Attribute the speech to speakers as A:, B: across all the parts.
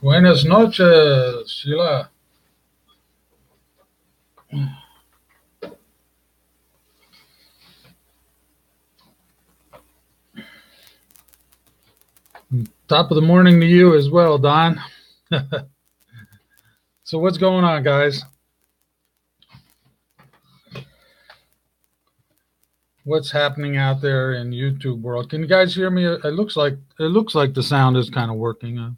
A: Buenas noches, Sheila. Top of the morning to you as well, Don. So what's going on, guys? What's happening out there in YouTube world? Can you guys hear me? It looks like the sound is kind of working.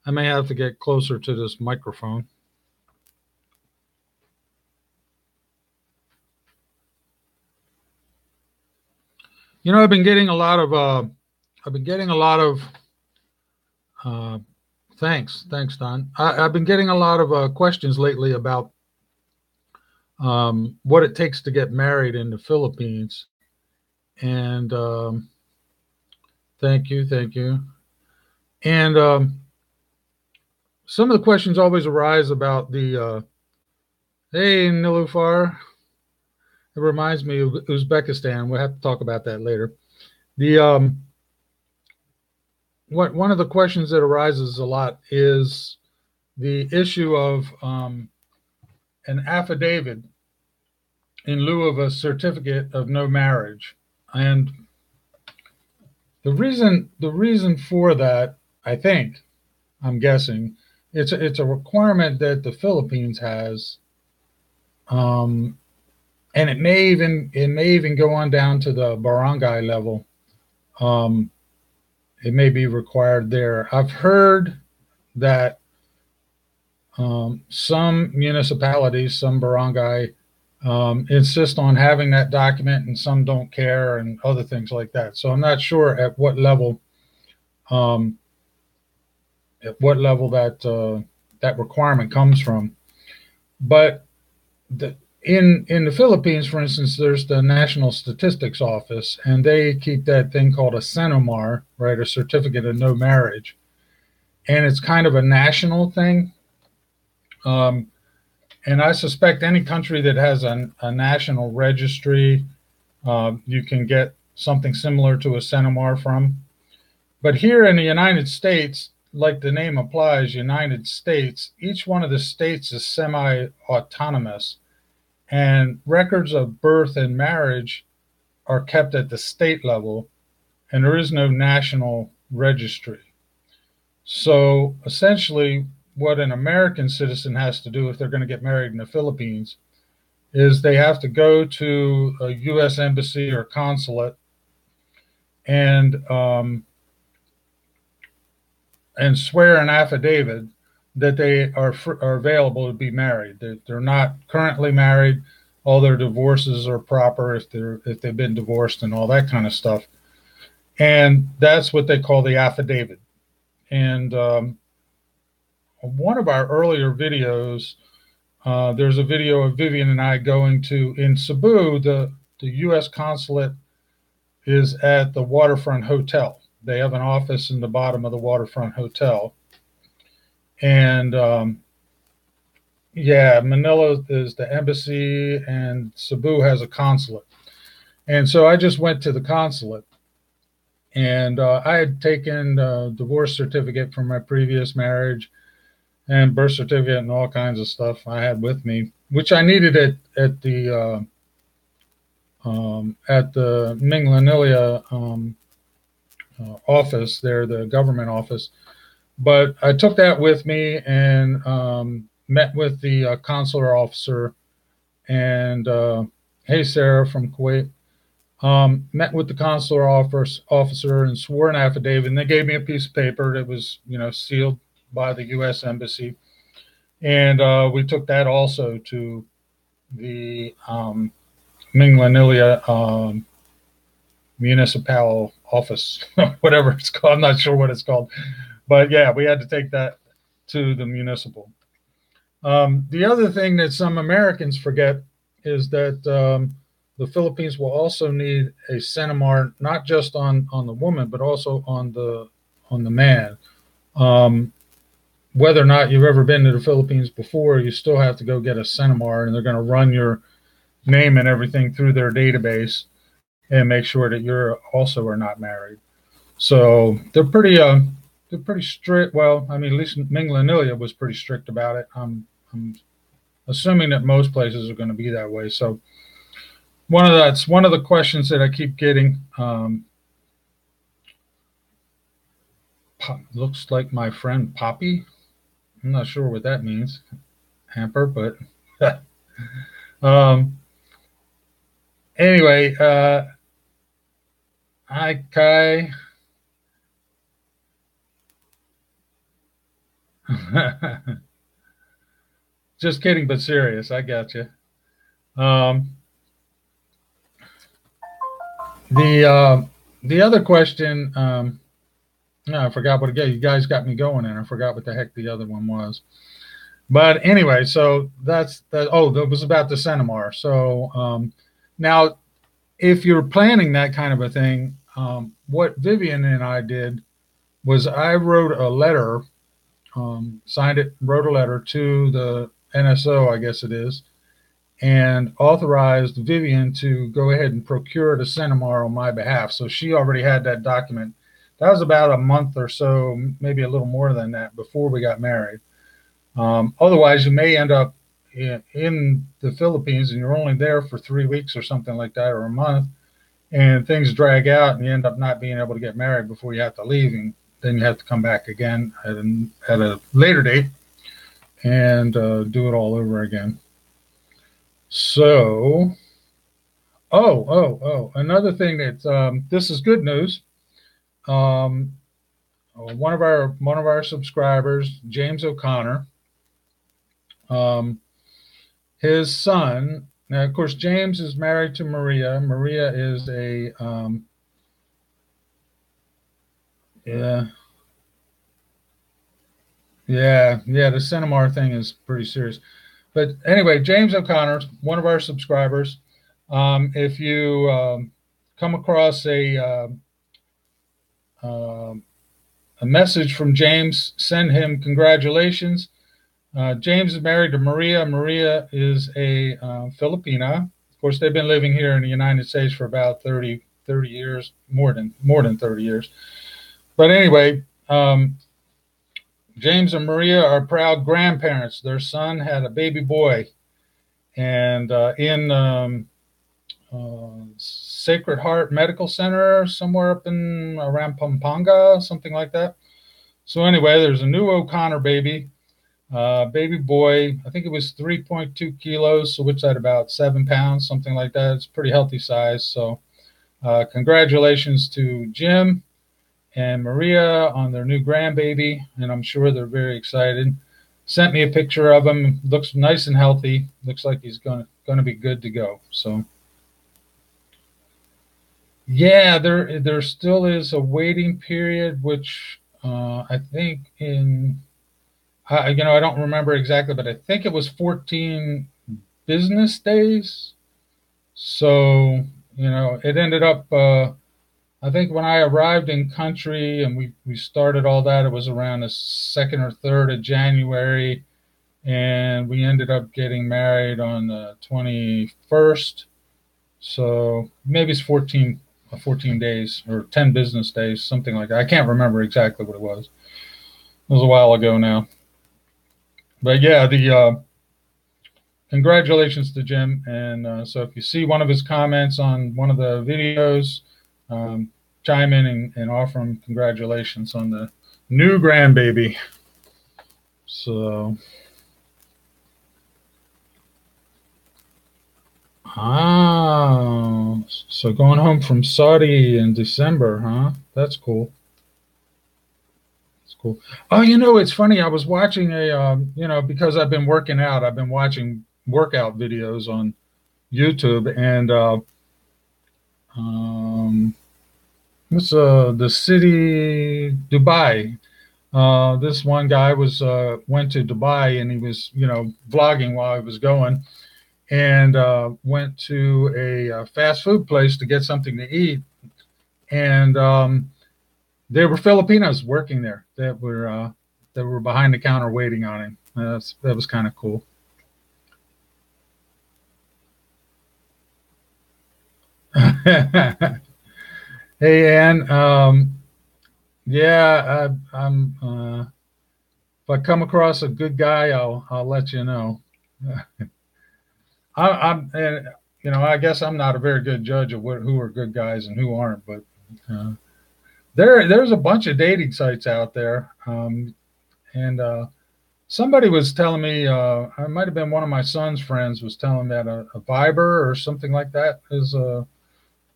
A: I may have to get closer to this microphone. You know, I've been getting a lot of thanks, Don. I've been getting a lot of questions lately about what it takes to get married in the Philippines, and thank you. And some of the questions always arise about the hey, Nilufar. It reminds me of Uzbekistan. We'll have to talk about that later. The one of the questions that arises a lot is the issue of an affidavit in lieu of a certificate of no marriage. And the reason for that, I'm guessing, it's a requirement that the Philippines has, and it may even go on down to the barangay level. It may be required there. I've heard that some municipalities, some barangay, insist on having that document, and some don't care, and other things like that. So I'm not sure at what level that requirement comes from. But in the Philippines, for instance, there's the National Statistics Office, and they keep that thing called a CENOMAR, right, a certificate of no marriage, and it's kind of a national thing. And I suspect any country that has a national registry, you can get something similar to a CENOMAR from. But here in the United States, like the name applies, United States, each one of the states is semi-autonomous, and records of birth and marriage are kept at the state level, and there is no national registry. So essentially, what an American citizen has to do if they're going to get married in the Philippines is they have to go to a U.S. embassy or consulate and swear an affidavit that they are available to be married. They're not currently married. All their divorces are proper if they've been divorced and all that kind of stuff. And that's what they call the affidavit. And one of our earlier videos, there's a video of Vivian and I going in Cebu. The U.S. consulate is at the Waterfront Hotel. They have an office in the bottom of the Waterfront Hotel. And Manila is the embassy, and Cebu has a consulate. And so I just went to the consulate, and I had taken a divorce certificate from my previous marriage and birth certificate and all kinds of stuff I had with me, which I needed at the Minglanilia office there, the government office. But I took that with me and met with the consular officer, and hey, Sarah from Kuwait. Met with the consular officer and swore an affidavit, and they gave me a piece of paper that was, sealed by the U.S. Embassy, and we took that also to the Minglanilia municipal office, whatever it's called. I'm not sure what it's called, but yeah, we had to take that to the municipal. The other thing that some Americans forget is that the Philippines will also need a CENOMAR, not just on the woman, but also on the man. Whether or not you've ever been to the Philippines before, you still have to go get a CENOMAR, and they're going to run your name and everything through their database and make sure that you're also are not married. So they're pretty strict. Well, I mean, at least Minglanilla was pretty strict about it. I'm assuming that most places are going to be that way. So that's one of the questions that I keep getting. Looks like my friend Poppy. I'm not sure what that means, Hamper, but um, anyway, hi Kai. Just kidding, but serious. I got you. Um, the other question, no, I forgot what again. You guys got me going, and I forgot what the heck the other one was. But anyway, so that's that. Oh, that was about the Centimar. So now, if you're planning that kind of a thing, what Vivian and I did was I wrote a letter, signed it, wrote a letter to the NSO, I guess it is, and authorized Vivian to go ahead and procure the Centimar on my behalf. So she already had that document. That was about a month or so, maybe a little more than that, before we got married. Otherwise, you may end up in the Philippines and you're only there for 3 weeks or something like that, or a month, and things drag out and you end up not being able to get married before you have to leave, and then you have to come back again at a later date and do it all over again. So, another thing that this is good news. Um, one of our subscribers, James O'Connor, his son. Now, of course, James is married to Maria. Maria is a yeah, yeah. The Centimar thing is pretty serious. But anyway, James O'Connor, one of our subscribers. If you come across a message from James, send him congratulations. James is married to Maria. Maria is a Filipina. Of course, they've been living here in the United States for about 30 years, more than 30 years. But anyway, James and Maria are proud grandparents. Their son had a baby boy, and in Sacred Heart Medical Center, somewhere up in around Pampanga, something like that. So anyway, there's a new O'Connor baby. Baby boy, I think it was 3.2 kilos, so which is at about 7 pounds, something like that. It's a pretty healthy size. So congratulations to Jim and Maria on their new grandbaby, and I'm sure they're very excited. Sent me a picture of him. Looks nice and healthy. Looks like he's gonna be good to go. So yeah, there still is a waiting period, which I think I don't remember exactly, but I think it was 14 business days. So, it ended up, I think when I arrived in country and we started all that, it was around the 2nd or 3rd of January. And we ended up getting married on the 21st. So maybe it's 14 days or 10 business days, something like that. I can't remember exactly what it was. It was a while ago now. But yeah, the congratulations to Jim. And so if you see one of his comments on one of the videos, chime in and offer him congratulations on the new grandbaby. So, so going home from Saudi in December, huh? That's cool. Cool. Oh, it's funny. I was watching because I've been working out, I've been watching workout videos on YouTube, and what's the city, Dubai. This one guy went to Dubai, and he was vlogging while he was going, and went to a fast food place to get something to eat, and there were Filipinos working there that were behind the counter waiting on him. That was kind of cool. Hey, Ann. Yeah, I'm. If I come across a good guy, I'll let you know. And I guess I'm not a very good judge of who are good guys and who aren't, but uh, there's a bunch of dating sites out there, and somebody was telling me, it might have been one of my son's friends was telling that a Viber or something like that is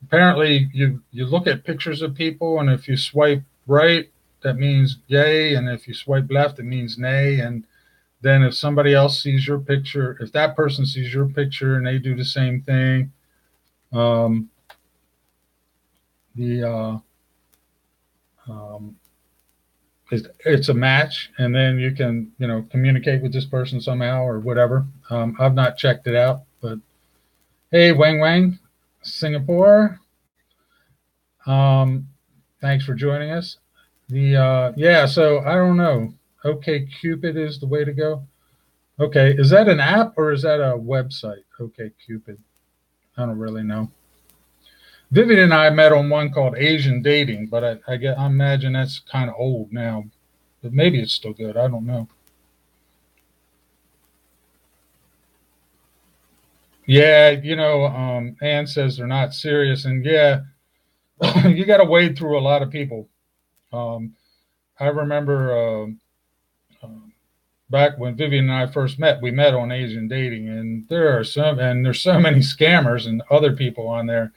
A: apparently you look at pictures of people, and if you swipe right, that means yay, and if you swipe left, it means nay, and then if somebody else sees your picture, if that person sees your picture and they do the same thing, um, the um, it's a match, and then you can communicate with this person somehow or whatever. I've not checked it out, but hey, Wang Wang, Singapore. Um, thanks for joining us. The Yeah, so I don't know. Okay, Cupid is the way to go. Okay, is that an app or is that a website? Okay, Cupid. I don't really know. Vivian and I met on one called Asian Dating, but I imagine that's kind of old now. But maybe it's still good. I don't know. Yeah, Ann says they're not serious, and yeah, you got to wade through a lot of people. Um, I remember back when Vivian and I first met, we met on Asian Dating, and there's so many scammers and other people on there,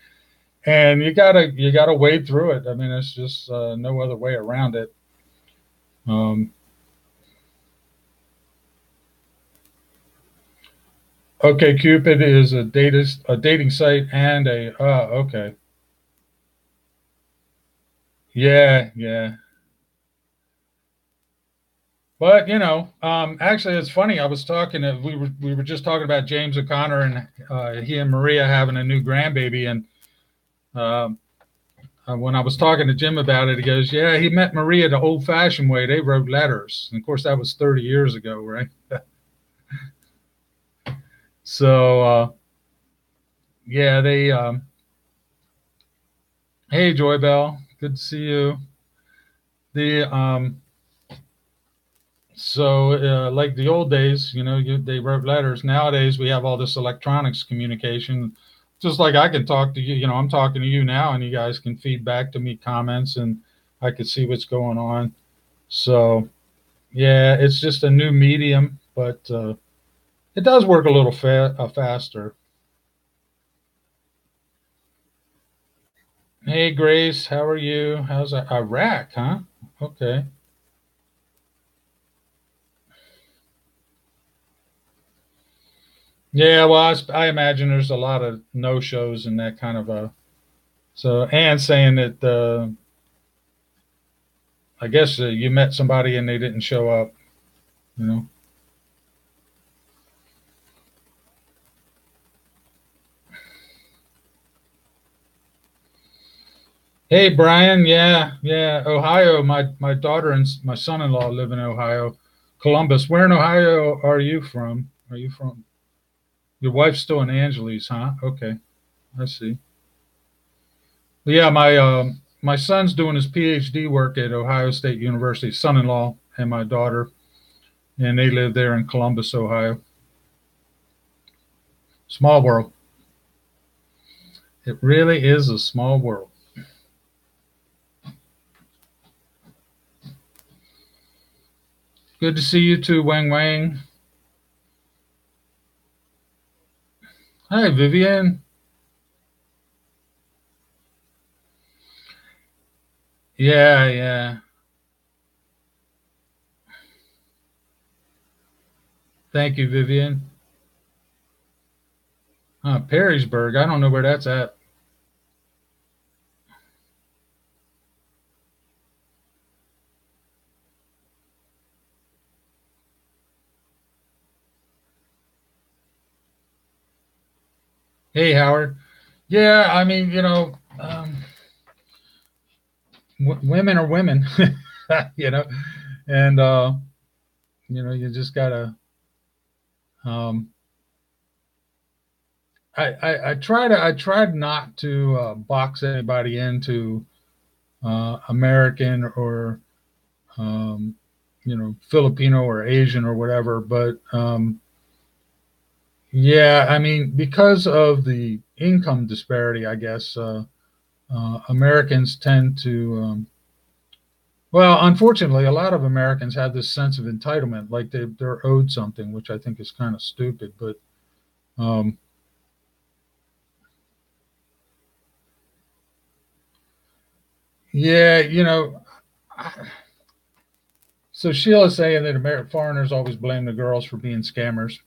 A: and you gotta wade through it. I mean, it's just no other way around it. Um, okay, Cupid is a dating site and okay, yeah, yeah. But actually, it's funny. I was talking. We were just talking about James O'Connor and he and Maria having a new grandbaby. And um when I was talking to Jim about it, he goes, "Yeah, he met Maria the old-fashioned way. They wrote letters. And of course, that was 30 years ago, right?" So yeah, they. Hey, Joy Bell, good to see you. The So, like the old days, they wrote letters. Nowadays, we have all this electronics communication. Just like I can talk to you, I'm talking to you now, and you guys can feed back to me comments, and I can see what's going on. So, yeah, it's just a new medium, but it does work a little faster. Hey, Grace, how are you? How's Iraq, huh? Okay. Yeah, well, I imagine there's a lot of no shows and that kind of a. So, and saying that I guess you met somebody and they didn't show up, you know. Hey, Brian. Yeah, yeah. Ohio. My daughter and my son-in-law live in Ohio, Columbus. Where in Ohio are you from? Are you from? Your wife's still in Angeles, huh? Okay, I see. Yeah, my son's doing his PhD work at Ohio State University. Son-in-law and my daughter, and they live there in Columbus, Ohio. Small world. It really is a small world. Good to see you too, Wang Wang. Hi, Vivian. Yeah, yeah. Thank you, Vivian. Perrysburg. I don't know where that's at. Hey, Howard. Yeah, I mean, women are women, you know, and you just gotta. Um, I tried not to box anybody into American or Filipino or Asian or whatever, but yeah, I mean, because of the income disparity, I guess Americans tend to well, unfortunately, a lot of Americans have this sense of entitlement, like they're owed something, which I think is kind of stupid. But um, yeah, so Sheila's saying that foreigners always blame the girls for being scammers.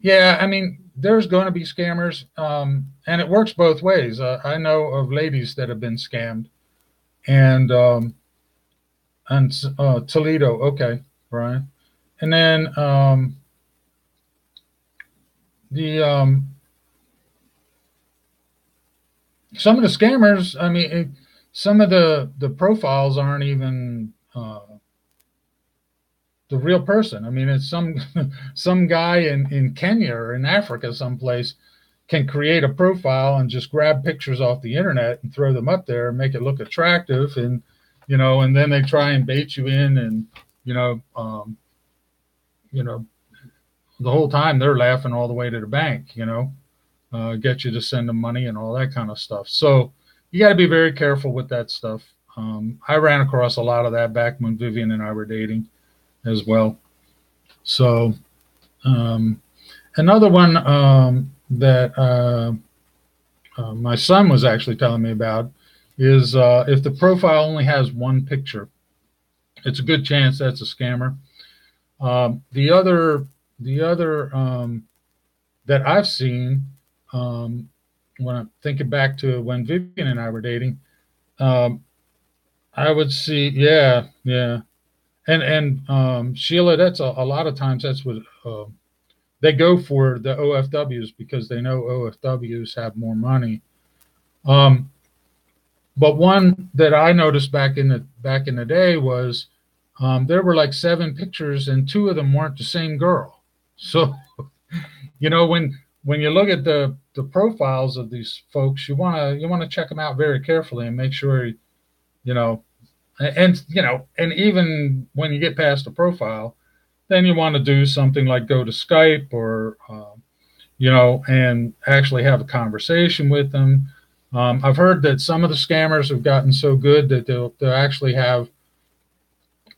A: Yeah, I mean, there's going to be scammers, and it works both ways. I know of ladies that have been scammed, and Toledo, okay, Brian, and then the some of the scammers. I mean, some of the profiles aren't even the real person. I mean, it's some guy in Kenya or in Africa someplace can create a profile and just grab pictures off the internet and throw them up there and make it look attractive, and and then they try and bait you in, and you know um, you know the whole time they're laughing all the way to the bank, get you to send them money and all that kind of stuff. So you got to be very careful with that stuff. I ran across a lot of that back when Vivian and I were dating as well. So um, another one that my son was actually telling me about is if the profile only has one picture, it's a good chance that's a scammer. The other that I've seen, um, when I'm thinking back to when Vivian and I were dating, um, I would see, yeah, yeah, and Sheila, that's a lot of times that's what they go for the OFWs because they know OFWs have more money. Um, but one that I noticed back in the day was there were like seven pictures and two of them weren't the same girl. So when you look at the profiles of these folks, you want to check them out very carefully and make sure you know and even when you get past the profile, then you want to do something like go to Skype or and actually have a conversation with them. I've heard that some of the scammers have gotten so good that they'll actually have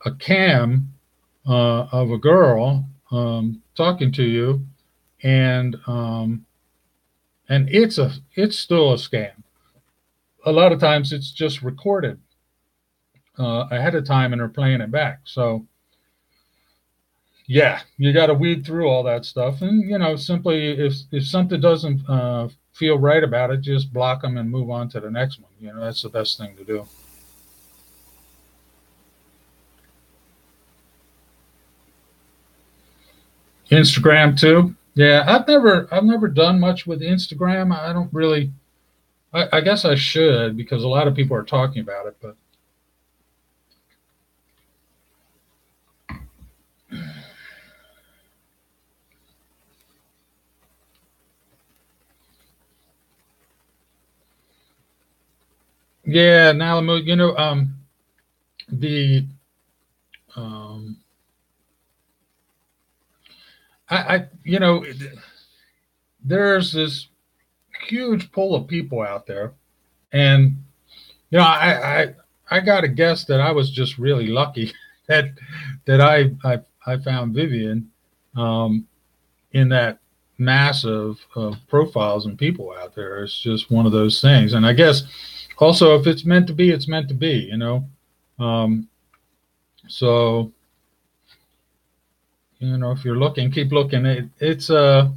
A: a cam of a girl talking to you, and it's still a scam. A lot of times it's just recorded ahead of time and they're playing it back. So yeah, you got to weed through all that stuff, and simply if something doesn't feel right about it, just block them and move on to the next one. That's the best thing to do. Instagram too. Yeah, I've never done much with Instagram. I don't really. I guess I should because a lot of people are talking about it, but yeah, now the um, there's this huge pool of people out there, and I got to guess that I was just really lucky that I found Vivian um, in that mass of profiles and people out there. It's just one of those things, and I guess also if it's meant to be, it's meant to be. Um, so if you're looking, keep looking. It's the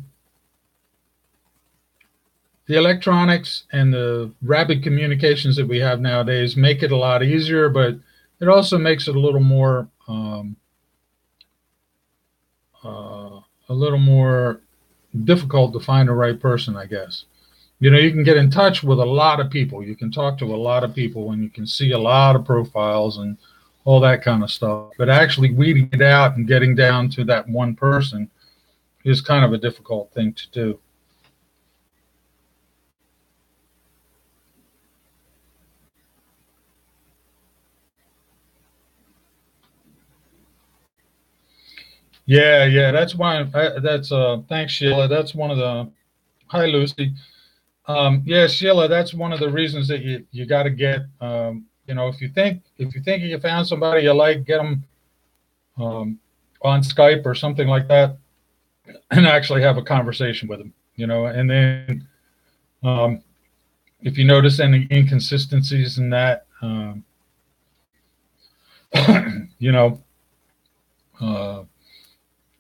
A: electronics and the rapid communications that we have nowadays make it a lot easier, but it also makes it a little more difficult to find the right person, I guess. You can get in touch with a lot of people. You can talk to a lot of people, and you can see a lot of profiles and all that kind of stuff. But actually weeding it out and getting down to that one person is kind of a difficult thing to do. Yeah, yeah, that's why. That's thanks, Sheila. That's one of the. Hi, Lucy. Yeah, Sheila, that's one of the reasons that you got to get. If you think you found somebody you like, get them on Skype or something like that, and actually have a conversation with them. And then um, if you notice any inconsistencies in that, you know, uh,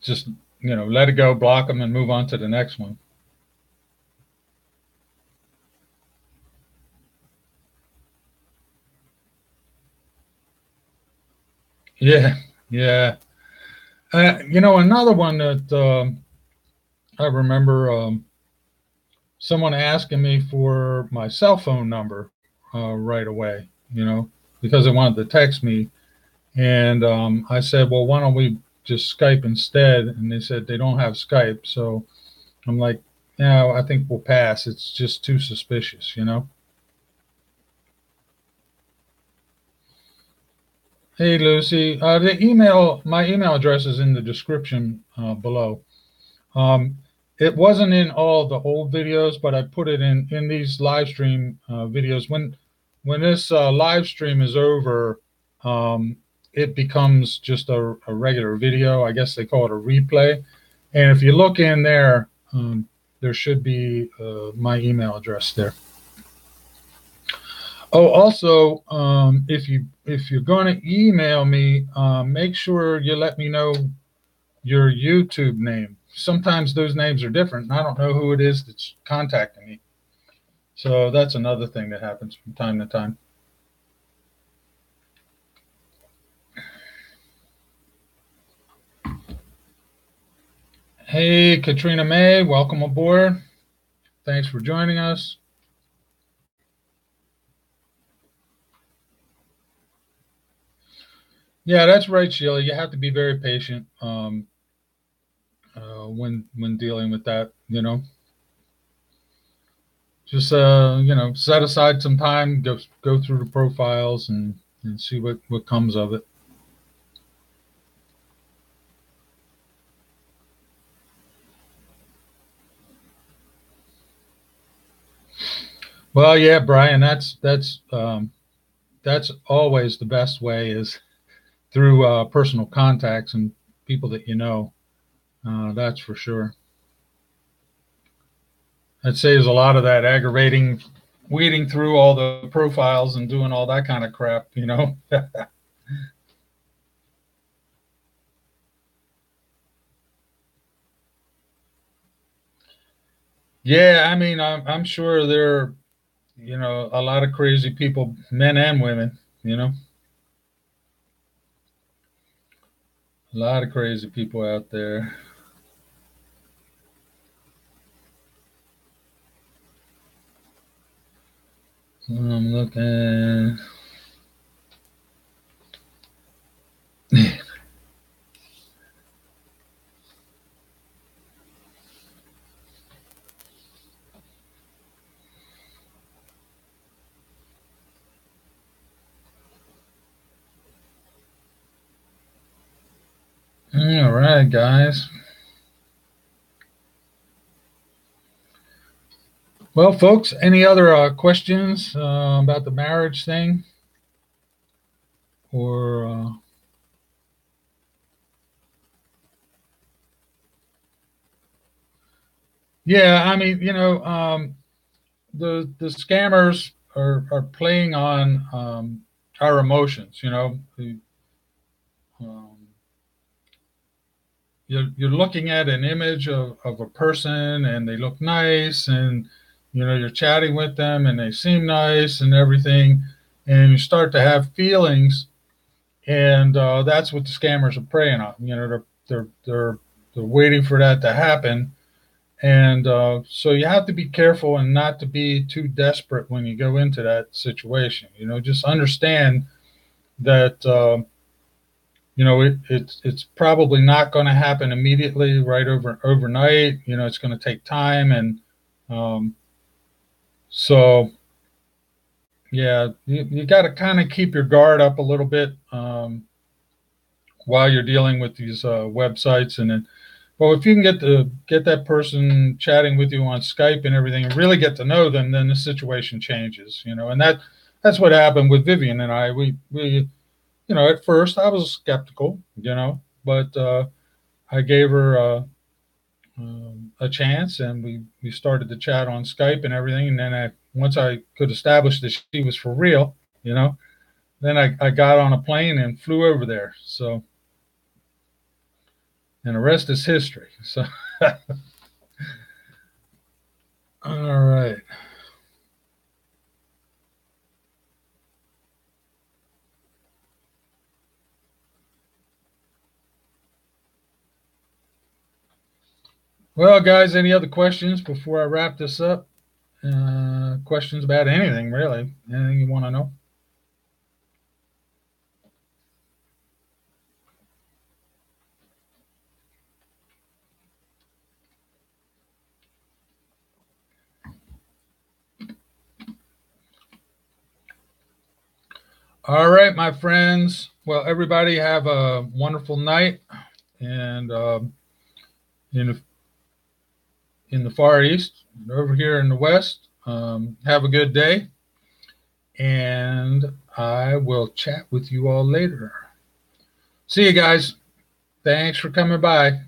A: just let it go, block them, and move on to the next one. Yeah, yeah. Another one that I remember someone asking me for my cell phone number right away, because they wanted to text me. And I said, well, why don't we just Skype instead? And they said they don't have Skype. So I'm like, yeah, I think we'll pass. It's just too suspicious. Hey, Lucy, my email address is in the description below. Um, it wasn't in all the old videos, but I put it in these live stream videos. When this live stream is over, um, it becomes just a regular video. I guess they call it a replay. And if you look in there, there should be my email address there. Oh, also, if you're going to email me, make sure you let me know your YouTube name. Sometimes those names are different, and I don't know who it is that's contacting me. So that's another thing that happens from time to time. Hey, Katrina May, welcome aboard. Thanks for joining us. Yeah, that's right, Sheila. You have to be very patient when dealing with that. Just set aside some time, go through the profiles and see what comes of it. Well, yeah, Brian, that's always the best way is through personal contacts and people that you know. That's for sure. That saves a lot of that aggravating weeding through all the profiles and doing all that kind of crap. Yeah, I mean, I'm sure there are, a lot of crazy people, men and women, a lot of crazy people out there. I'm looking. All right, guys. Well, folks, any other questions about the marriage thing? Or, yeah, I mean, the scammers are playing on our emotions. Um, you're looking at an image of a person and they look nice, and you're chatting with them and they seem nice and everything, and you start to have feelings, and that's what the scammers are preying on. They're waiting for that to happen. And so you have to be careful and not to be too desperate when you go into that situation. Just understand that it's probably not going to happen immediately, right overnight. It's going to take time, and um, so yeah, you got to kind of keep your guard up a little bit while you're dealing with these websites. And then, well, if you can get that person chatting with you on Skype and everything, and really get to know them, then the situation changes, And that's what happened with Vivian and I. We at first I was skeptical, but I gave her a chance, and we started to chat on Skype and everything. And then once I could establish that she was for real, then I got on a plane and flew over there. So, and the rest is history. So, all right. Well, guys, any other questions before I wrap this up? Questions about anything, really? Anything you want to know? All right, my friends. Well, everybody have a wonderful night. And in, in the Far East, over here in the West, have a good day. And I will chat with you all later. See you guys. Thanks for coming by.